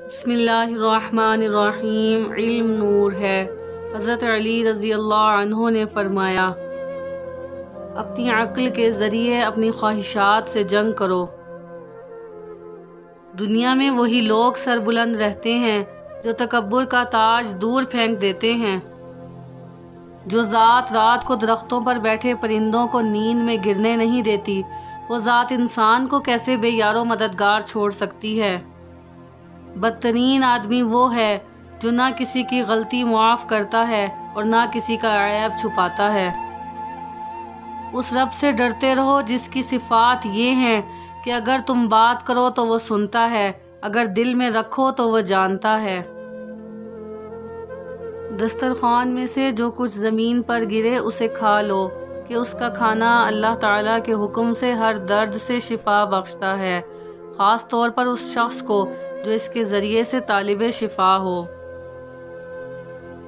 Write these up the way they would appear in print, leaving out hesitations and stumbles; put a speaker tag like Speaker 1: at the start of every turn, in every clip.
Speaker 1: بسم اللہ الرحمن الرحیم۔ علم نور ہے۔ حضرت علی رضی اللہ عنہ نے فرمایا، اپنی عقل کے ذریعے اپنی خواہشات سے جنگ کرو۔ دنیا میں وہی لوگ سربلند رہتے ہیں جو تکبر کا تاج دور پھینک دیتے ہیں۔ جو ذات رات کو درختوں پر بیٹھے پرندوں کو نیند میں گرنے نہیں دیتی، وہ ذات انسان کو کیسے بے یار و مددگار چھوڑ سکتی ہے؟ بدترین آدمی وہ ہے جو نہ کسی کی غلطی معاف کرتا ہے اور نہ کسی کا عیب چھپاتا ہے۔ اس رب سے ڈرتے رہو جس کی صفات یہ ہیں کہ اگر تم بات کرو تو وہ سنتا ہے، اگر دل میں رکھو تو وہ جانتا ہے۔ دسترخوان میں سے جو کچھ زمین پر گرے اسے کھا لو، کہ اس کا کھانا اللہ تعالیٰ کے حکم سے ہر درد سے شفا بخشتا ہے، خاص طور پر اس شخص کو جو اس کے ذریعے سے طالب شفا ہو۔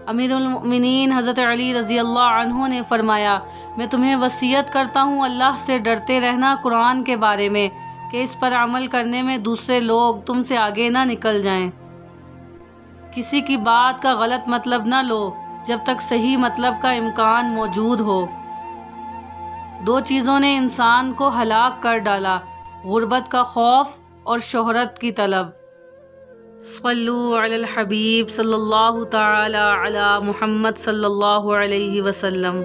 Speaker 1: امیر المؤمنین حضرت علی رضی اللہ عنہ نے فرمایا، میں تمہیں وصیت کرتا ہوں اللہ سے ڈرتے رہنا قرآن کے بارے میں، کہ اس پر عمل کرنے میں دوسرے لوگ تم سے آگے نہ نکل جائیں۔ کسی کی بات کا غلط مطلب نہ لو جب تک صحیح مطلب کا امکان موجود ہو۔ دو چیزوں نے انسان کو ہلاک کر ڈالا، غربت کا خوف اور شہرت کی طلب۔ صلو علی الحبیب صلی اللہ تعالی علی محمد صلی اللہ علیہ وسلم۔